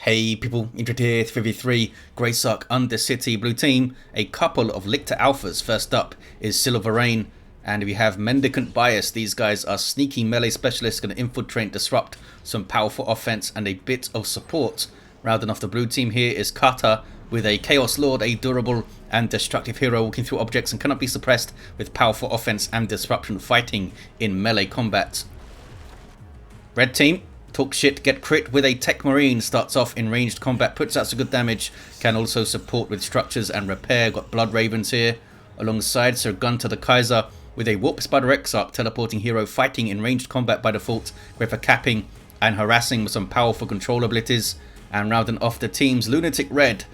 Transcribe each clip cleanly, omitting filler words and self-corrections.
Hey people, Injured here, 3v3, Greysuck, Undercity, blue team, a couple of Lictor alphas. First up is Silvarein, and we have Mendicant bias. These guys are sneaky melee specialists, going to infiltrate, disrupt, some powerful offense and a bit of support. Rounding off the blue team here is Kata with a Chaos Lord, a durable and destructive hero walking through objects and cannot be suppressed with powerful offense and disruption, fighting in melee combat. Red team, Talkshitgetcrit with a Techmarine, starts off in ranged combat, puts out some good damage, can also support with structures and repair. Got Blood Ravens here, alongside Sir Gunter the Kaiser with a Warp Spider Exarch, teleporting hero, fighting in ranged combat by default, great for capping and harassing with some powerful control abilities. And rounding off the teams, LunaticRed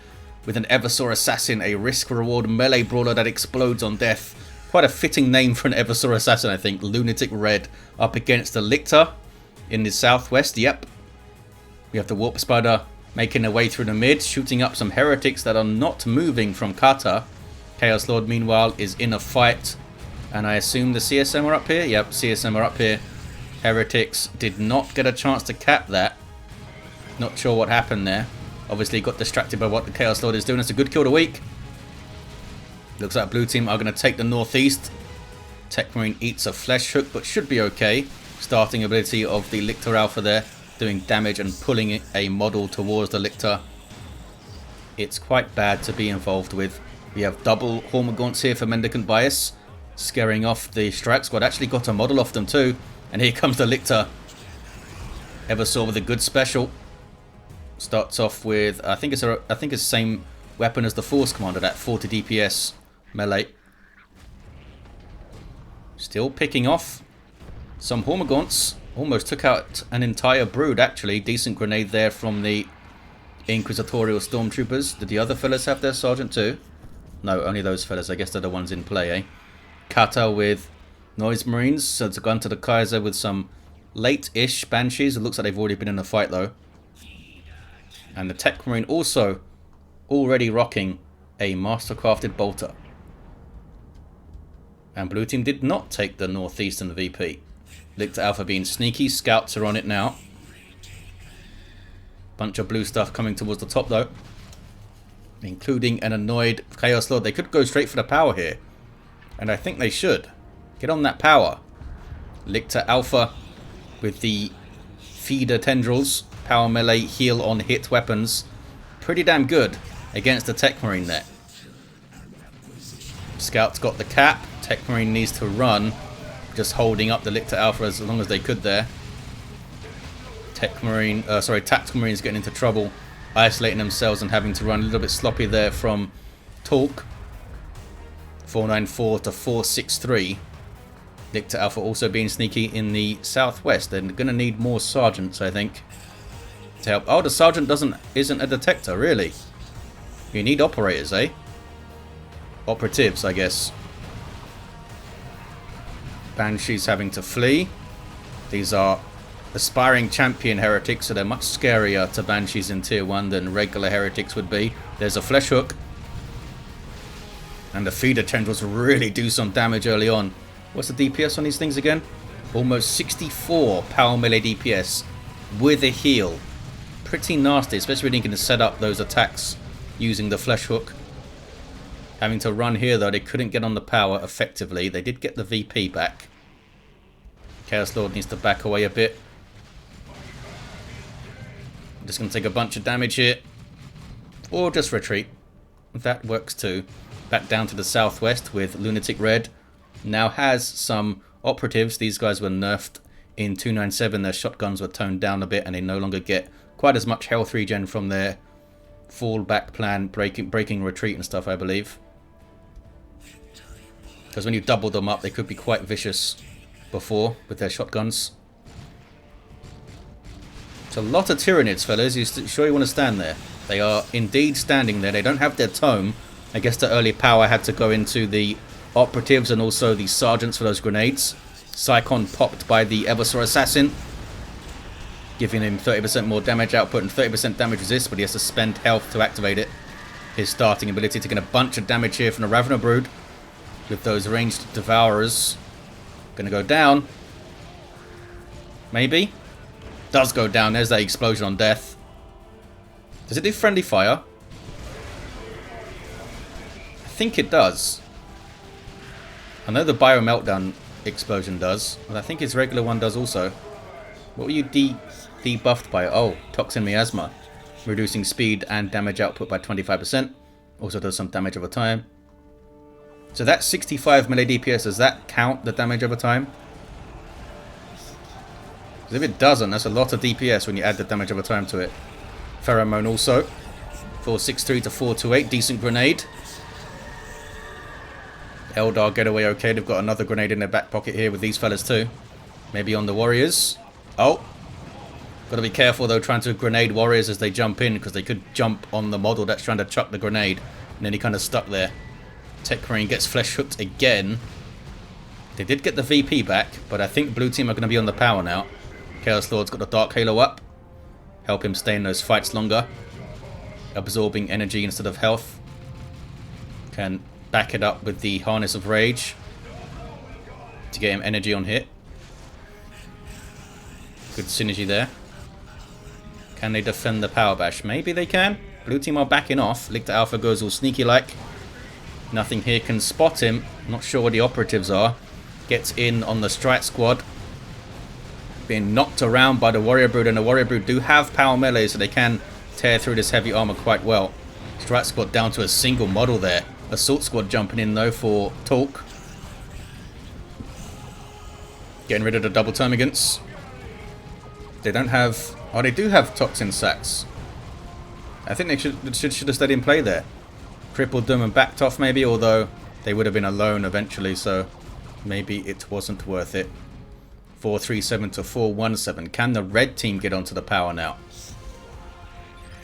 with an Eversaur Assassin, a risk-reward melee brawler that explodes on death. Quite a fitting name for an Eversaur Assassin, I think. LunaticRed up against the Lictor in the southwest. Yep, we have the Warp Spider making their way through the mid, shooting up some heretics that are not moving from Kata. Chaos Lord meanwhile is in a fight, and I assume the CSM are up here. Yep, CSM are up here. Heretics did not get a chance to cap that. Not sure what happened there. Obviously got distracted by what the Chaos Lord is doing. It's a good kill of the week. Looks like blue team are going to take the northeast. Techmarine eats a flesh hook, but should be okay. Starting ability of the Lictor Alpha there, doing damage and pulling a model towards the Lictor. It's quite bad to be involved with. We have double Hormagaunts here for Mendicant bias, scaring off the Strike Squad. Actually got a model off them too. And here comes the Lictor. Eversaur with a good special. Starts off with, I think it's the same weapon as the Force Commander, that 40 DPS melee. Still picking off some Hormagaunts. Almost took out an entire brood, actually. Decent grenade there from the Inquisitorial Stormtroopers. Did the other fellas have their Sergeant too? No, only those fellas. I guess they're the ones in play, eh? Kata with Noise Marines. So it's Gunter the Kaiser with some late-ish Banshees. It looks like they've already been in the fight though. And the Techmarine also already rocking a Mastercrafted Bolter. And blue team did not take the northeastern VP. Lictor Alpha being sneaky. Scouts are on it now. Bunch of blue stuff coming towards the top though, including an annoyed Chaos Lord. They could go straight for the power here, and I think they should. Get on that power. Lictor Alpha with the feeder tendrils. Power melee, heal on hit weapons. Pretty damn good against the Techmarine there. Scouts got the cap. Techmarine needs to run. Just holding up the Lictor Alpha as long as they could there. Tactical Marines getting into trouble, isolating themselves and having to run. A little bit sloppy there from Talk. 494 to 463. Lictor Alpha also being sneaky in the southwest. They're going to need more sergeants, I think, to help. Oh, the sergeant isn't a detector, really. You need operators, eh? Operatives, I guess. Banshees having to flee. These are aspiring champion heretics, so they're much scarier to Banshees in tier 1 than regular heretics would be. There's a flesh hook. And the feeder tendrils really do some damage early on. What's the DPS on these things again? Almost 64 power melee DPS with a heal. Pretty nasty, especially when you can set up those attacks using the flesh hook. Having to run here though, they couldn't get on the power effectively. They did get the VP back. Chaos Lord needs to back away a bit. I'm just going to take a bunch of damage here. Or just retreat. That works too. Back down to the southwest with LunaticRed. Now has some operatives. These guys were nerfed in 297. Their shotguns were toned down a bit and they no longer get quite as much health regen from their fallback plan, breaking retreat and stuff, I believe. Because when you double them up, they could be quite vicious before with their shotguns. It's a lot of Tyranids, fellas. You sure you want to stand there? They are indeed standing there. They don't have their tome. I guess the early power had to go into the operatives and also the sergeants for those grenades. Psychon popped by the Eversaur Assassin, giving him 30% more damage output and 30% damage resist, but he has to spend health to activate it. His starting ability to get a bunch of damage here from the Ravener Brood with those ranged Devourers. Gonna go down. Maybe? Does go down. There's that explosion on death. Does it do friendly fire? I think it does. I know the Bio Meltdown explosion does, but I think its regular one does also. What were you debuffed by? Oh, Toxin Miasma. Reducing speed and damage output by 25%. Also does some damage over time. So that's 65 melee DPS. Does that count the damage over time? Because if it doesn't, that's a lot of DPS when you add the damage over time to it. Pheromone also. 463 to 428. Decent grenade. Eldar get away okay. They've got another grenade in their back pocket here with these fellas too. Maybe on the warriors. Oh. Got to be careful though trying to grenade warriors as they jump in, because they could jump on the model that's trying to chuck the grenade. And then he kind of stuck there. Techmarine gets flesh hooked again. They did get the VP back, but I think blue team are going to be on the power now. Chaos Lord's got the Dark Halo up. Help him stay in those fights longer. Absorbing energy instead of health. Can back it up with the Harness of Rage to get him energy on hit. Good synergy there. Can they defend the Power Bash? Maybe they can. Blue team are backing off. Lictor Alpha goes all sneaky like. Nothing here can spot him. Not sure where the operatives are. Gets in on the strike squad. Being knocked around by the Warrior Brood, and the Warrior Brood do have power melee, so they can tear through this heavy armor quite well. Strike squad down to a single model there. Assault squad jumping in though for Talk. Getting rid of the double termagants. They don't have... Oh, they do have toxin sacks. I think they should have stayed in play there. Crippled them and backed off maybe, although they would have been alone eventually, so maybe it wasn't worth it. 437 to 417. Can the red team get onto the power now?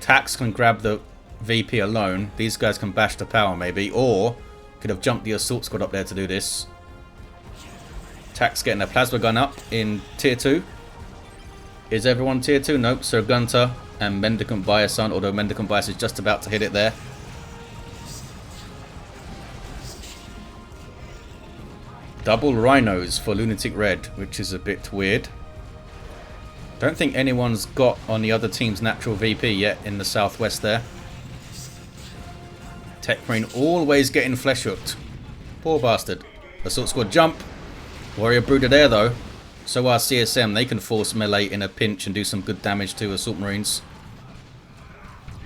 Tax can grab the VP alone. These guys can bash the power maybe, or could have jumped the assault squad up there to do this. Tax getting a plasma gun up in tier 2. Is everyone tier 2? Nope. So Gunter and Mendicant Bias on, although Mendicant Bias is just about to hit it there. Double rhinos for LunaticRed, which is a bit weird. Don't think anyone's got on the other team's natural VP yet in the southwest there. Techmarine always getting flesh hooked. Poor bastard. Assault squad jump. Warrior Brood are there though. So are CSM. They can force melee in a pinch and do some good damage to Assault Marines.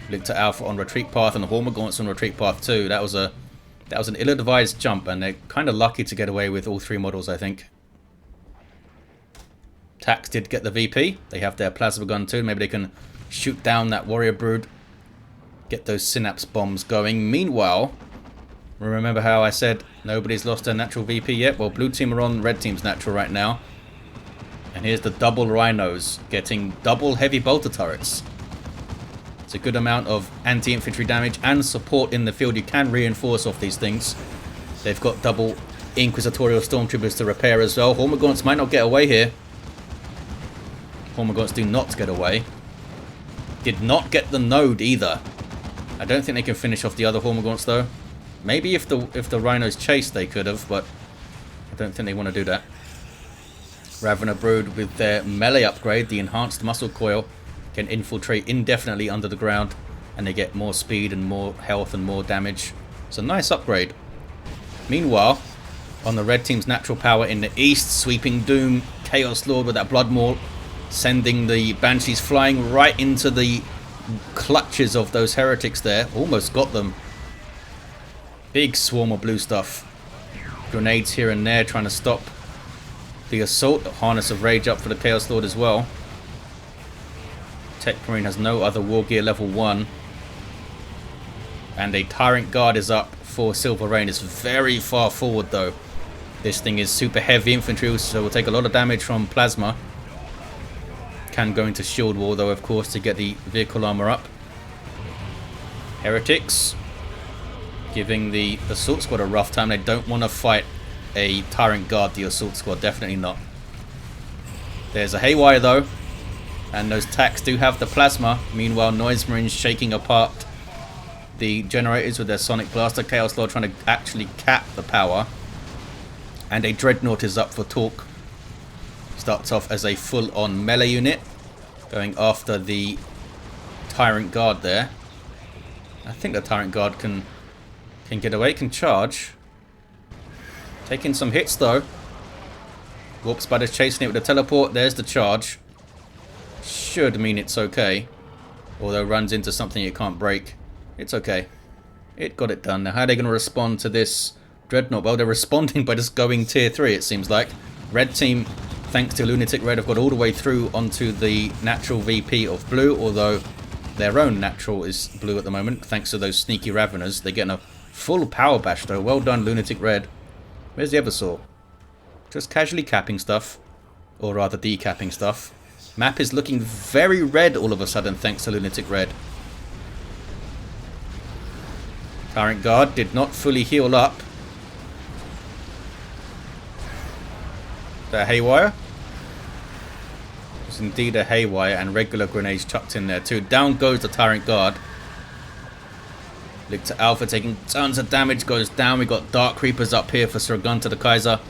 Lictor Alpha on retreat path and the Hormagaunts on retreat path too. That was an ill-advised jump, and they're kind of lucky to get away with all 3 models, I think. Tax did get the VP. They have their plasma gun too. Maybe they can shoot down that Warrior Brood. Get those synapse bombs going. Meanwhile, remember how I said nobody's lost their natural VP yet? Well, blue team are on red team's natural right now. And here's the double rhinos getting double heavy bolter turrets. It's a good amount of anti-infantry damage and support in the field. You can reinforce off these things. They've got double Inquisitorial Stormtroopers to repair as well. Hormagaunts might not get away here. Hormagaunts do not get away. Did not get the node either. I don't think they can finish off the other Hormagaunts though. Maybe if the rhinos chased they could have, but I don't think they want to do that. Ravener Brood with their melee upgrade, the enhanced muscle coil, can infiltrate indefinitely under the ground, and they get more speed and more health and more damage. It's a nice upgrade. Meanwhile, on the red team's natural power in the east, sweeping doom, Chaos Lord with that blood maul, sending the Banshees flying right into the clutches of those heretics there. Almost got them. Big swarm of blue stuff. Grenades here and there trying to stop the assault. Harness of Rage up for the Chaos Lord as well. Techmarine has no other war gear level 1. And a Tyrant Guard is up for Silvarein. It's very far forward though. This thing is super heavy infantry, so will take a lot of damage from plasma. Can go into shield wall though, of course, to get the vehicle armor up. Heretics giving the assault squad a rough time. They don't want to fight a Tyrant Guard, the assault squad, definitely not. There's a haywire though, and those Tax do have the plasma. Meanwhile, Noise Marines shaking apart the generators with their Sonic Blaster. Chaos Lord trying to actually cap the power, and a Dreadnought is up for Talk. Starts off as a full-on melee unit, going after the Tyrant Guard there. I think the Tyrant Guard can get away, can charge. Taking some hits though. Warp Spider's chasing it with a teleport. There's the charge. Should mean it's okay. Although runs into something it can't break. It's okay. It got it done. Now how are they going to respond to this Dreadnought? Well, they're responding by just going tier 3 it seems like. Red team, thanks to LunaticRed, have got all the way through onto the natural VP of blue. Although their own natural is blue at the moment. Thanks to those sneaky Raveners. They're getting a full power bash though. Well done LunaticRed. Where's the Eversaw? Just casually capping stuff. Or rather decapping stuff. Map is looking very red all of a sudden thanks to LunaticRed. Tyrant Guard did not fully heal up. The Haywire? It's indeed a Haywire and regular grenades chucked in there too. Down goes the Tyrant Guard. Lictor Alpha taking tons of damage, goes down. We got Dark Creepers up here for Sir Gunter the Kaiser.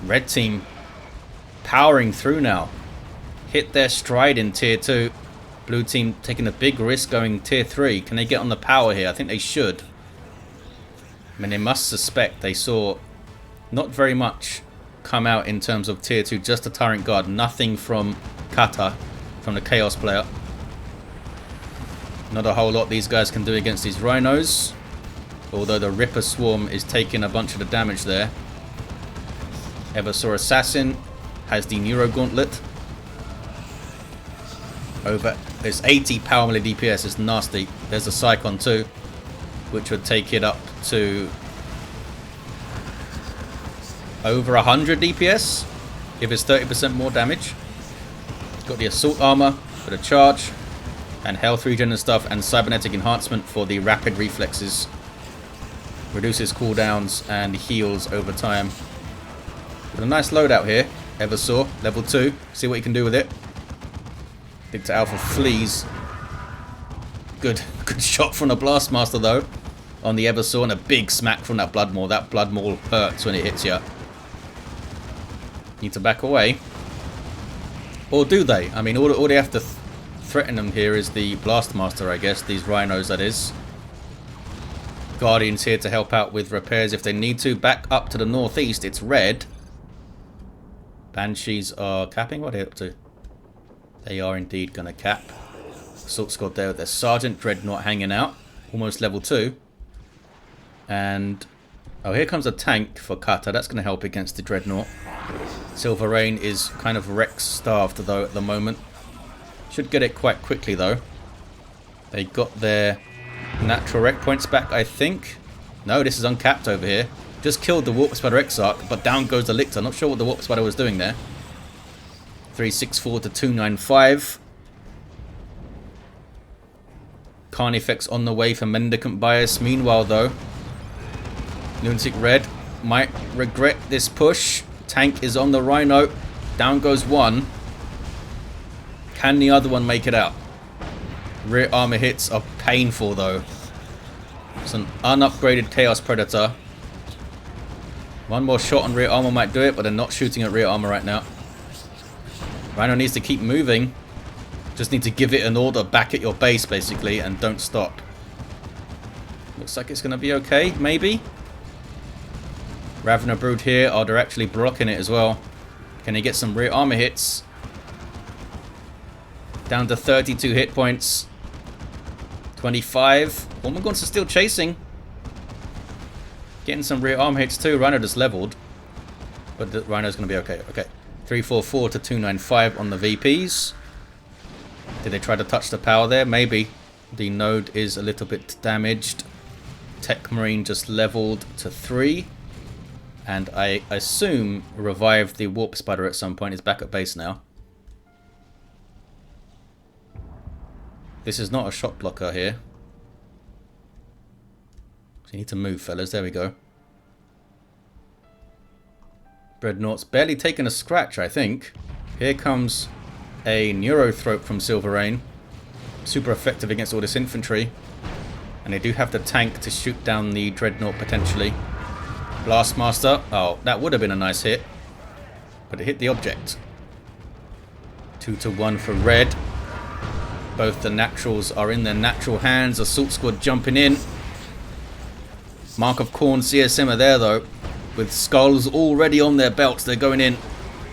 Red team powering through now. Hit their stride in tier 2. Blue team taking a big risk going tier 3. Can they get on the power here? I think they should. I mean, they must suspect they saw not very much come out in terms of tier 2. Just the Tyrant Guard. Nothing from Kata, from the Chaos player. Not a whole lot these guys can do against these Rhinos. Although the Ripper Swarm is taking a bunch of the damage there. Eversaw Assassin has the Neuro Gauntlet. Over, there's 80 power melee DPS, it's nasty. There's a Psychon too, which would take it up to over 100 DPS, if it's 30% more damage. It's got the Assault Armor for the charge, and Health Regen and stuff, and Cybernetic Enhancement for the Rapid Reflexes. Reduces cooldowns and heals over time. Got a nice loadout here. Eversaw, level 2. See what you can do with it. Lictor Alpha flees. Good shot from the Blastmaster though on the Eversaw, and a big smack from that Blood Maul. That Blood Maul hurts when it hits you. Need to back away. Or do they? I mean, all they have to threaten them here is the Blastmaster, I guess. These Rhinos, that is. Guardians here to help out with repairs if they need to. Back up to the northeast, it's red. Banshees are capping. What are they up to? They are indeed going to cap. Assault Squad there with their Sergeant. Dreadnought hanging out. Almost level 2. And... oh, here comes a tank for Kata. That's going to help against the Dreadnought. Silvarein is kind of Rex-starved, though, at the moment. Should get it quite quickly, though. They got their natural Rec points back, I think. No, this is uncapped over here. Just killed the Warp Spider Exarch, but down goes the Lictor. Not sure what the Warp Spider was doing there. 364 to 295. Carnifex on the way for Mendicant Bias. Meanwhile, though, LunaticRed might regret this push. Tank is on the Rhino. Down goes one. Can the other one make it out? Rear armor hits are painful, though. It's an unupgraded Chaos Predator. One more shot on rear armor might do it, but they're not shooting at rear armor right now. Rhino needs to keep moving. Just need to give it an order back at your base, basically, and don't stop. Looks like it's going to be okay, maybe. Ravener Brood here. Oh, they're actually blocking it as well. Can he get some rear armor hits? Down to 32 hit points. 25. Ormagorns are still chasing. Getting some rear armor hits too. Rhino just leveled. But the Rhino's going to be okay. Okay. 344 to 295 on the VPs. Did they try to touch the power there? Maybe. The node is a little bit damaged. Techmarine just leveled to 3. And I assume revived the Warp Spider at some point. He's back at base now. This is not a shot blocker here. So you need to move, fellas. There we go. Dreadnought's barely taken a scratch, I think. Here comes a Neurothrope from Silvarein. Super effective against all this infantry. And they do have the tank to shoot down the Dreadnought potentially. Blastmaster. Oh, that would have been a nice hit. But it hit the object. 2 to 1 for red. Both the naturals are in their natural hands. Assault squad jumping in. Mark of Khorne CSM are there though, with skulls already on their belts. They're going in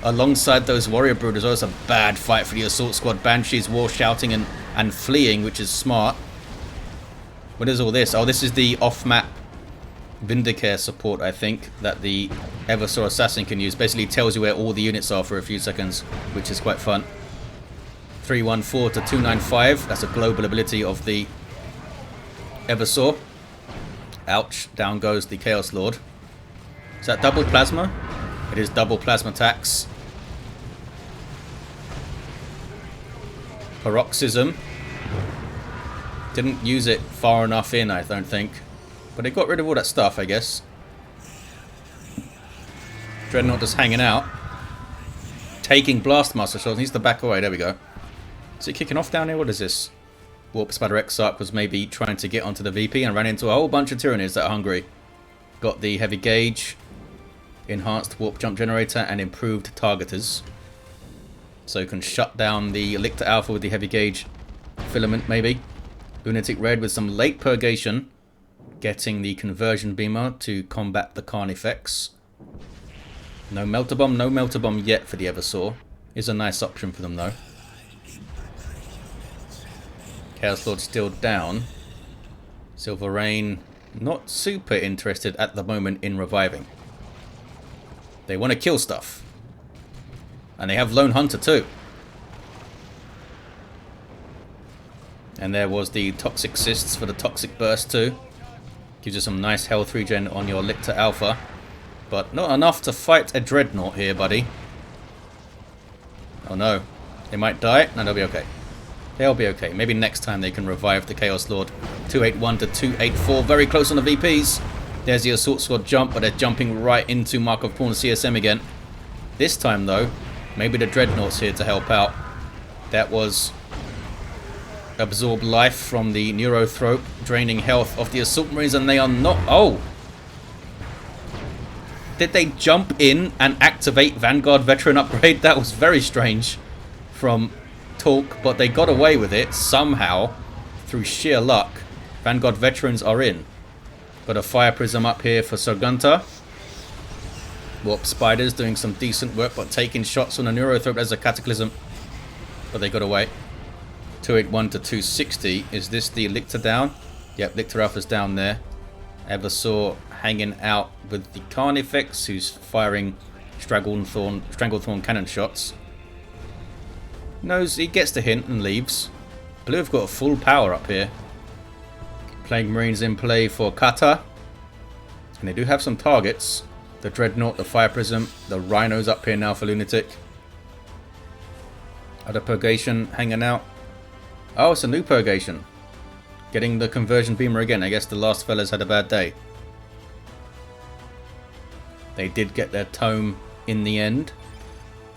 alongside those warrior brooders. Oh, it's a bad fight for the assault squad. Banshees war shouting and fleeing, which is smart. What is all this? Oh, this is the off-map Vindicare support, I think, that the Eversaw Assassin can use. Basically tells you where all the units are for a few seconds, which is quite fun. 314 to 295. That's a global ability of the Eversaw. Ouch. Down goes the Chaos Lord. Is that double plasma? It is double plasma attacks. Paroxysm. Didn't use it far enough in, I don't think. But it got rid of all that stuff, I guess. Dreadnought just hanging out. Taking Blastmaster shots. Needs to back away. There we go. Is it kicking off down here? What is this? Warp Spider Exarch was maybe trying to get onto the VP and ran into a whole bunch of Tyranids that are hungry. Got the heavy gauge, enhanced warp jump generator, and improved targeters. So you can shut down the Lictor Alpha with the heavy gauge filament, maybe. LunaticRed with some late purgation, getting the conversion beamer to combat the Khan effects. No melter bomb, no melter bomb yet for the Eversaw. Is a nice option for them though. Chaos Lord still down. Silvarein not super interested at the moment in reviving. They want to kill stuff. And they have Lone Hunter too. And there was the Toxic Cysts for the Toxic Burst too. Gives you some nice health regen on your Lictor Alpha. But not enough to fight a Dreadnought here, buddy. Oh no. They might die? No, they'll be okay. They'll be okay. Maybe next time they can revive the Chaos Lord. 281 to 284. Very close on the VPs. There's the Assault Squad jump, but they're jumping right into Mark of Khorne CSM again. This time, though, maybe the Dreadnought's here to help out. That was absorb life from the Neurothrope, draining health of the Assault Marines, and they are not... Oh! Did they jump in and activate Vanguard Veteran upgrade? That was very strange from Talk, but they got away with it somehow through sheer luck. Vanguard Veterans are in. Got a Fire Prism up here for Sir Gunter. Warp Spiders doing some decent work, but taking shots on a Neurothrope as a Cataclysm. But they got away. 281 to 260. Is this the Lictor down? Yep, Lictor Alpha's down there. Eversaw hanging out with the Carnifex, who's firing Stranglethorn cannon shots. Knows he gets the hint and leaves. Blue have got full power up here. Plague Marines in play for Kata. And they do have some targets. The Dreadnought, the Fire Prism, the Rhinos up here now for Lunatic. Other Purgation hanging out. Oh, it's a new Purgation. Getting the conversion beamer again. I guess the last fellas had a bad day. They did get their tome in the end.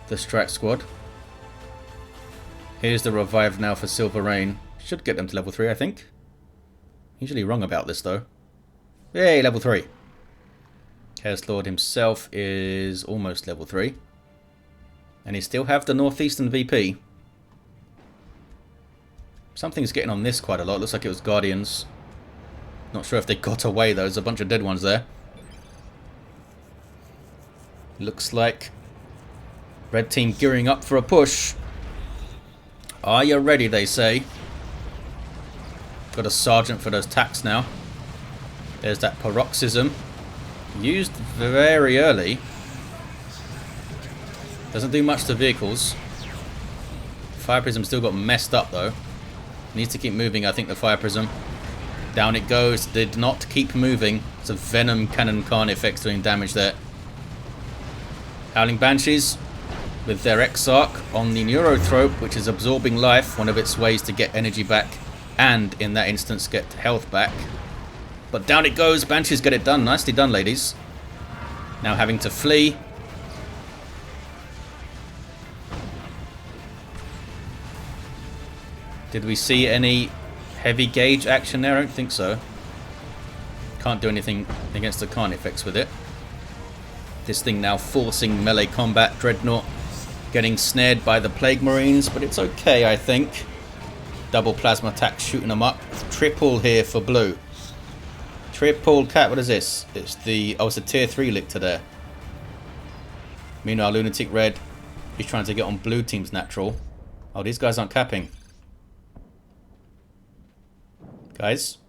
The Strat Squad. Here's the revive now for Silvarein. Should get them to level 3, I think. Usually wrong about this, though. Yay, level 3. Chaos Lord himself is almost level 3. And he still have the Northeastern VP. Something's getting on this quite a lot. Looks like it was Guardians. Not sure if they got away, though. There's a bunch of dead ones there. Looks like Red Team gearing up for a push. Are you ready, they say. Got a Sergeant for those attacks now. There's that Paroxysm. Used very early. Doesn't do much to vehicles. Fire Prism still got messed up, though. Needs to keep moving, I think, the Fire Prism. Down it goes. Did not keep moving. It's a Venom Cannon Carnifex doing damage there. Howling Banshees with their Exarch on the Neurothrope, which is absorbing life, one of its ways to get energy back and, in that instance, get health back. But down it goes. Banshees get it done. Nicely done, ladies. Now having to flee. Did we see any heavy gauge action there? I don't think so. Can't do anything against the Carnifex with it. This thing now forcing melee combat. Dreadnought getting snared by the Plague Marines, but it's okay, I think. Double plasma attack shooting them up. Triple here for blue. Triple cat. What is this? It's the... Oh, it's a tier 3 Lictor there. Meanwhile, LunaticRed is trying to get on blue team's natural. Oh, these guys aren't capping. Guys,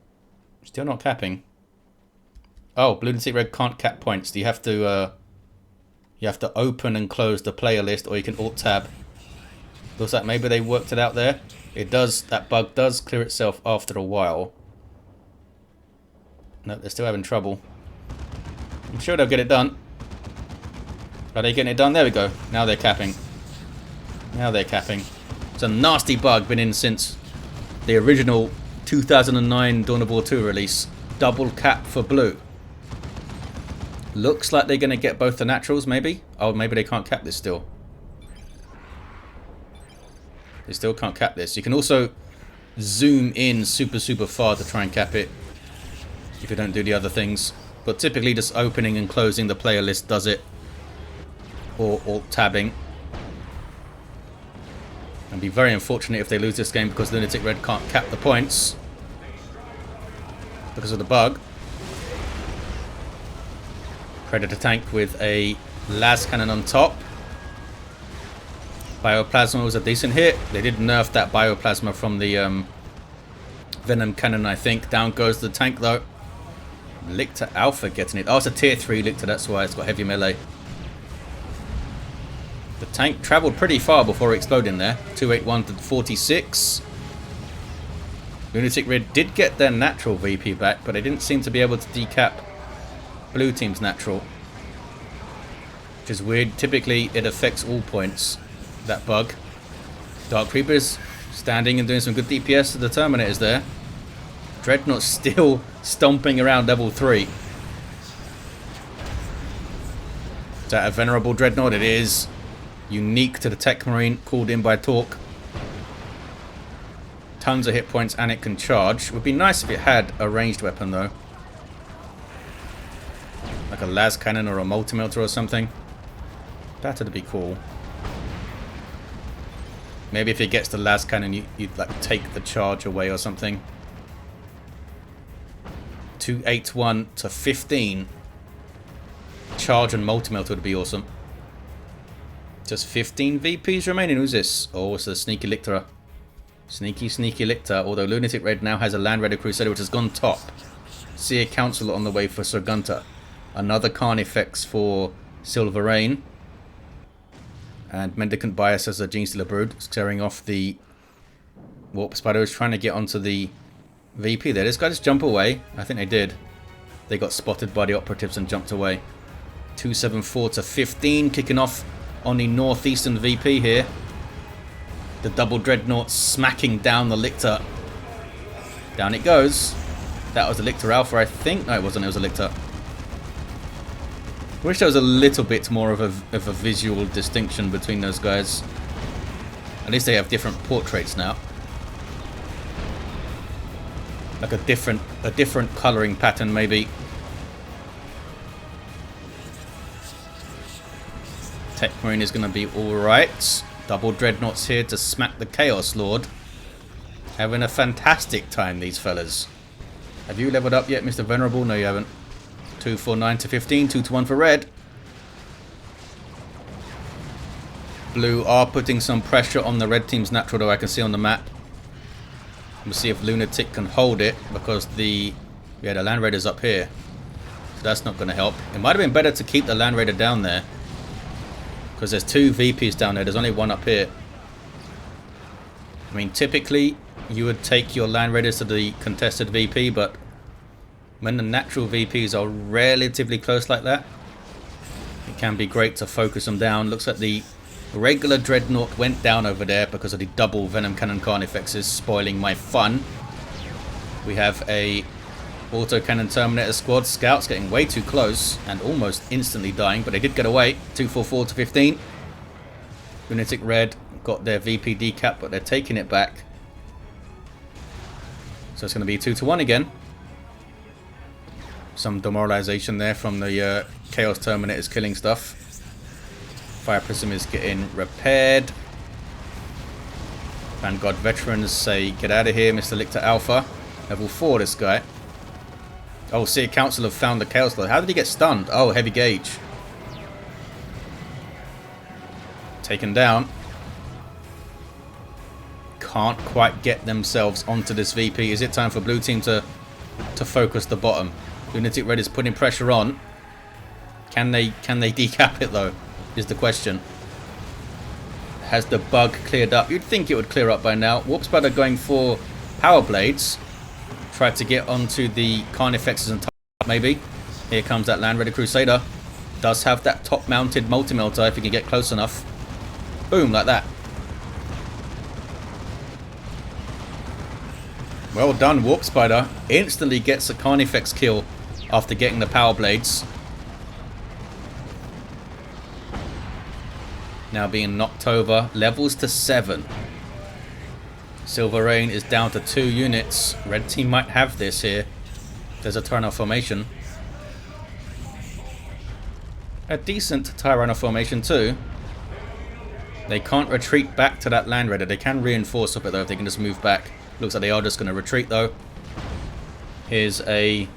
still not capping. Oh, LunaticRed can't cap points. You have to open and close the player list, or you can alt tab. Looks like maybe they worked it out there. It does. That bug does clear itself after a while. No, they're still having trouble. I'm sure they'll get it done. Are they getting it done? There we go. Now they're capping. Now they're capping. It's a nasty bug. Been in since the original 2009 Dawn of War 2 release. Double cap for blue. Looks like they're going to get both the naturals, maybe. Oh, maybe they can't cap this still. They still can't cap this. You can also zoom in super far to try and cap it if you don't do the other things. But typically just opening and closing the player list does it. Or alt tabbing. And be very unfortunate if they lose this game because LunaticRed can't cap the points because of the bug. Predator tank with a las cannon on top. Bioplasma was a decent hit. They did nerf that bioplasma from the venom cannon, I think. Down goes the tank though. Lictor Alpha getting it. Oh, it's a tier 3 Lictor, that's why it's got heavy melee. The tank travelled pretty far before exploding there. 281 to 46. LunaticRed did get their natural VP back, but they didn't seem to be able to decap blue team's natural. Which is weird. Typically, it affects all points, that bug. Dark Reapers standing and doing some good DPS to the Terminators there. Dreadnought still stomping around level 3. Is that a venerable Dreadnought? It is. Unique to the Techmarine, called in by Talk. Tons of hit points and it can charge. Would be nice if it had a ranged weapon though. Like a las cannon or a multi-melter or something. That'd be cool. Maybe if it gets the las cannon, you'd like take the charge away or something. 281 to 15. Charge and multi-melter would be awesome. Just 15 VPs remaining. Who's this? Oh, it's a sneaky Lictor. Sneaky Lictor. Although LunaticRed now has a Land Raider Crusader which has gone top. See a Council on the way for Sir Gunter. Another Carnifex for Silvarein. And Mendicant Bias as a Genestealer Brood. Scaring off the Warp Spider. Is trying to get onto the VP there. This guy just jump away. I think they did. They got spotted by the operatives and jumped away. 274 to 15. Kicking off on the northeastern VP here. The double Dreadnought smacking down the Lictor. Down it goes. That was the Lictor Alpha, I think. No, it wasn't. It was a Lictor. Wish there was a little bit more of a visual distinction between those guys. At least they have different portraits now. Like a different colouring pattern, maybe. Techmarine is going to be alright. Double Dreadnoughts here to smack the Chaos Lord. Having a fantastic time, these fellas. Have you leveled up yet, Mr. Venerable? No, you haven't. 249 to 15, 2 to 1 for red. Blue are putting some pressure on the red team's natural, though I can see on the map. We'll see if Lunatic can hold it, because the Land Raider's up here. So that's not going to help. It might have been better to keep the Land Raider down there, because there's 2 VPs down there. There's only one up here. I mean, typically, you would take your Land Raiders to the contested VP, but when the natural VPs are relatively close like that, it can be great to focus them down. Looks like the regular Dreadnought went down over there because of the double Venom Cannon Carnifexes spoiling my fun. We have a Autocannon Terminator squad. Scouts getting way too close and almost instantly dying, but they did get away. 244 to 15. LunaticRed got their VP decap, but they're taking it back. So it's going to be 2 to 1 again. Some demoralization there from the Chaos Terminators killing stuff. Fire Prism is getting repaired. Vanguard veterans say, get out of here, Mr. Lictor Alpha. Level 4, this guy. Oh, Seer Council have found the Chaos Lord. How did he get stunned? Oh, heavy gauge. Taken down. Can't quite get themselves onto this VP. Is it time for blue team to focus the bottom? LunaticRed is putting pressure on. Can they decap it though? Is the question. Has the bug cleared up? You'd think it would clear up by now. Warp Spider going for power blades. Tried to get onto the Carnifexes and maybe. Here comes that Land Raider Crusader. Does have that top mounted multi-melter if he can get close enough. Boom, like that. Well done, Warp Spider. Instantly gets a Carnifex kill after getting the power blades. Now being knocked over. Levels to 7. Silvarein is down to 2 units. Red team might have this here. There's a Tyranno formation. A decent Tyranno formation too. They can't retreat back to that Land Raider. They can reinforce up it though if they can just move back. Looks like they are just going to retreat though. Here's another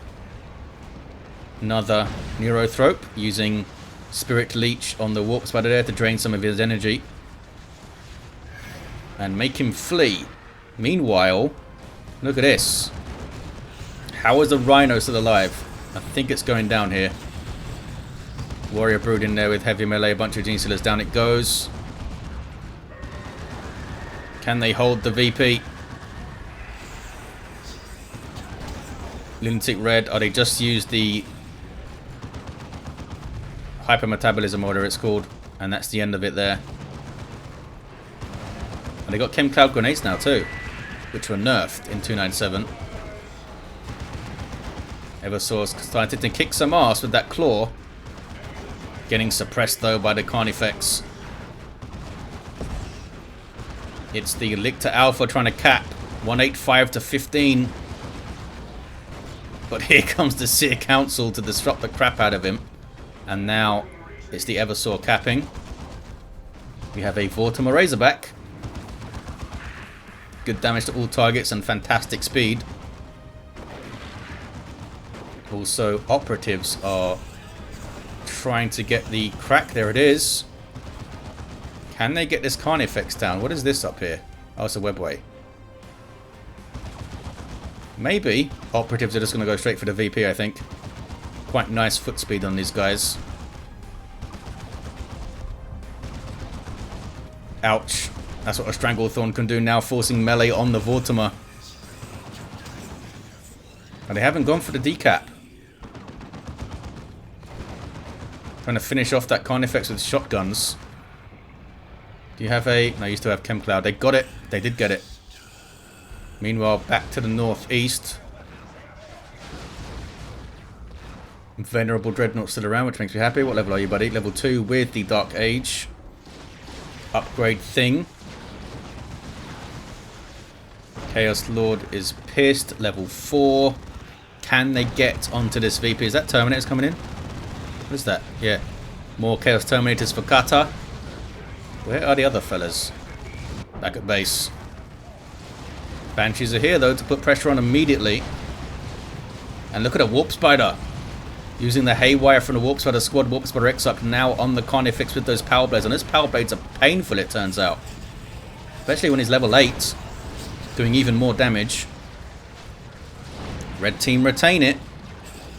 Neurothrope using Spirit Leech on the Warp Spider there to drain some of his energy. And make him flee. Meanwhile, look at this. How is the Rhino still alive? I think it's going down here. Warrior Brood in there with heavy melee. A bunch of Gene Stealers. Down it goes. Can they hold the VP? LunaticRed. Oh, they just used the hypermetabolism order, it's called, and that's the end of it there. And they got Chem Cloud grenades now too, which were nerfed in 297. Eversource started to kick some ass with that claw, getting suppressed though by the Carnifex. It's the Lictor Alpha trying to cap 185 to 15. But here comes the Seer Council to disrupt the crap out of him. And now it's the Eversaw capping. We have a Vortimer Razorback. Good damage to all targets and fantastic speed. Also, operatives are trying to get the crack. There it is. Can they get this Carnifex down? What is this up here? Oh, it's a webway. Maybe. Operatives are just going to go straight for the VP, I think. Quite nice foot speed on these guys. Ouch. That's what a Stranglethorn can do now, forcing melee on the Vortimer. And they haven't gone for the decap. Trying to finish off that Carnifex with shotguns. Do you have a... No, you used to have Chem Cloud. They got it. They did get it. Meanwhile, back to the northeast. Venerable Dreadnought still around, which makes me happy. What level are you, buddy? Level 2 with the Dark Age upgrade thing. Chaos Lord is pissed. Level 4. Can they get onto this VP? Is that Terminators coming in? What is that? Yeah. More Chaos Terminators for Kata. Where are the other fellas? Back at base. Banshees are here, though, to put pressure on immediately. And look at a Warp Spider. Using the Haywire from the Warp Spider squad. Warp Spider Exarch now on the Carnifex with those Power Blades. And those Power Blades are painful, it turns out. Especially when he's level 8. Doing even more damage. Red team retain it.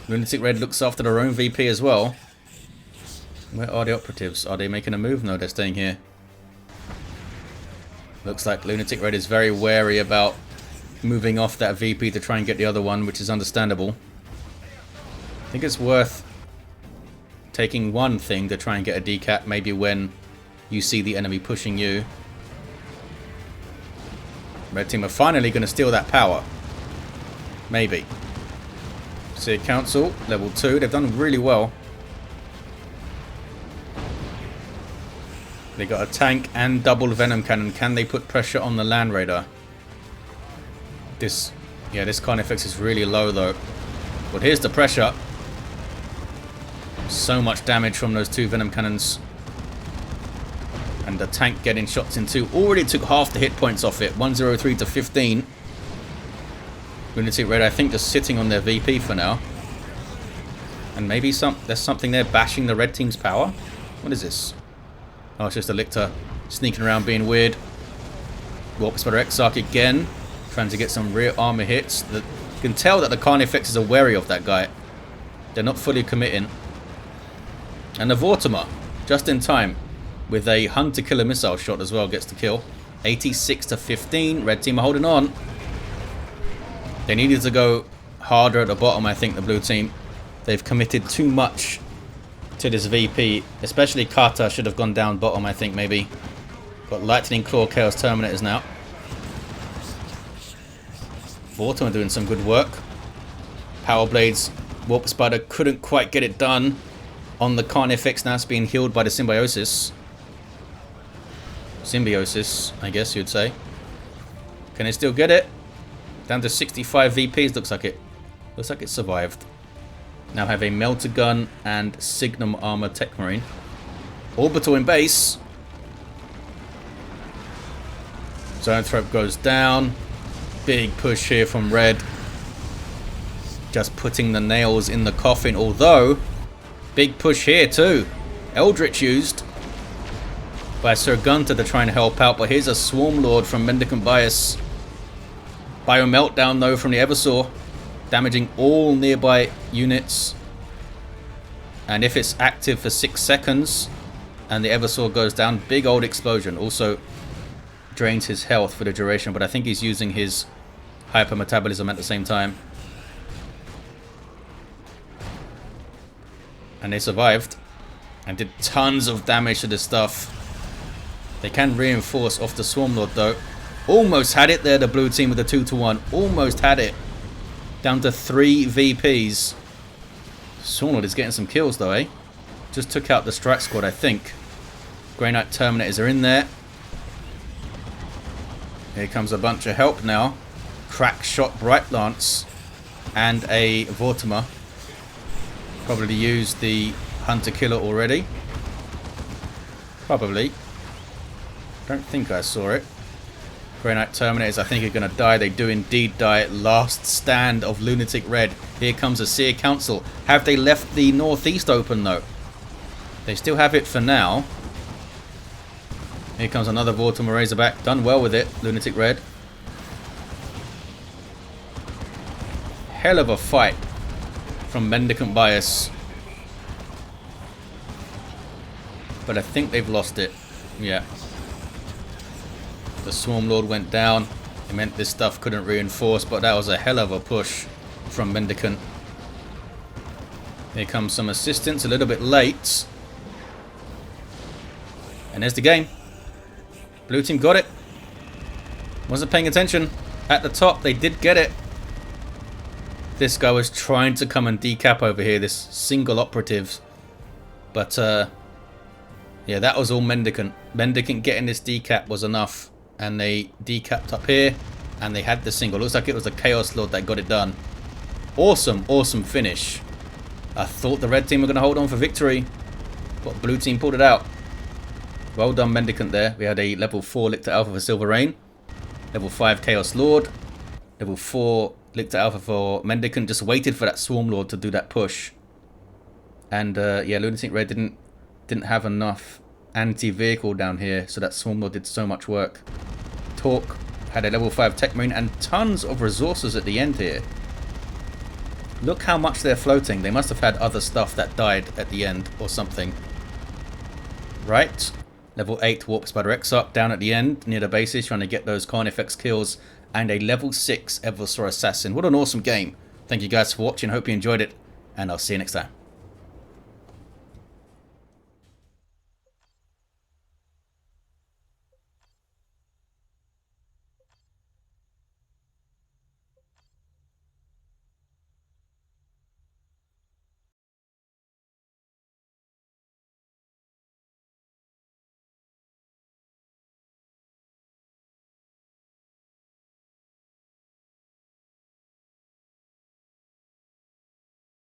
LunaticRed looks after their own VP as well. Where are the operatives? Are they making a move? No, they're staying here. Looks like LunaticRed is very wary about moving off that VP to try and get the other one, which is understandable. I think it's worth taking one thing to try and get a decap, maybe when you see the enemy pushing you. Red team are finally going to steal that power. Maybe. Seer Council, level 2. They've done really well. They got a tank and double Venom Cannon. Can they put pressure on the Land Raider? This Carnifex is really low though. But here's the pressure. So much damage from those 2 Venom Cannons. And the tank getting shots into. Already took half the hit points off it. 103 to 15. LunaticRed, I think, just sitting on their VP for now. And maybe there's something there bashing the red team's power. What is this? Oh, it's just a Lictor sneaking around being weird. Warp Spider Exarch again. Trying to get some rear armor hits. You can tell that the Carnifexes are wary of that guy. They're not fully committing. And the Vortimer, just in time, with a hunter-killer missile shot as well, gets the kill. 86 to 15. Red team are holding on. They needed to go harder at the bottom, I think, the blue team. They've committed too much to this VP. Especially Kata should have gone down bottom, I think, maybe. Got Lightning Claw Chaos Terminators now. Vortimer doing some good work. Power Blades. Warp Spider couldn't quite get it done on the Carnifex. Now it's being healed by the Symbiosis. Symbiosis, I guess you'd say. Can they still get it? Down to 65 VPs, looks like it survived. Now have a Melter Gun and Signum Armor Techmarine. Orbital in base. Zoanthrope goes down. Big push here from Red. Just putting the nails in the coffin, although big push here too. Eldritch used by Sir Gunter to try and help out, but here's a Swarm Lord from Mendicant Bias. Bio Meltdown though from the Eversaw, damaging all nearby units. And if it's active for 6 seconds and the Eversaw goes down, big old explosion. Also drains his health for the duration, but I think he's using his hypermetabolism at the same time. And they survived and did tons of damage to this stuff. They can reinforce off the Swarm Lord though. Almost had it there, the blue team with a 2-to-1. Almost had it. Down to 3 VPs. Swarm Lord is getting some kills though, eh? Just took out the strike squad, I think. Grey Knight Terminators are in there. Here comes a bunch of help now. Crack Shot Bright Lance and a Vortimer. Probably used the Hunter Killer already. Probably. Don't think I saw it. Grey Knight Terminators, I think, are going to die. They do indeed die. Last stand of LunaticRed. Here comes a Seer Council. Have they left the northeast open, though? They still have it for now. Here comes another Vortimer Razorback. Done well with it, LunaticRed. Hell of a fight from Mendicant Bias. But I think they've lost it. Yeah. The Swarm Lord went down. It meant this stuff couldn't reinforce, but that was a hell of a push from Mendicant. Here comes some assistance, a little bit late. And there's the game. Blue team got it. Wasn't paying attention. At the top, they did get it. This guy was trying to come and decap over here, this single operative. But, yeah, that was all Mendicant. Mendicant getting this decap was enough. And they decapped up here. And they had the single. Looks like it was the Chaos Lord that got it done. Awesome, awesome finish. I thought the red team were going to hold on for victory. But blue team pulled it out. Well done, Mendicant there. We had a level 4 Lictor Alpha for Silvarein. Level 5 Chaos Lord. Level 4 Lictor Alpha for Mendicant. Just waited for that Swarm Lord to do that push. And, yeah, LunaticRed didn't have enough anti-vehicle down here, so that Swarm Lord did so much work. Talk had a level 5 Techmarine and tons of resources at the end here. Look how much they're floating. They must have had other stuff that died at the end or something. Right. Level 8 Warp Spider Exarch down at the end near the bases, trying to get those Carnifex kills. And a level 6 Eversaw Assassin. What an awesome game. Thank you guys for watching. Hope you enjoyed it. And I'll see you next time.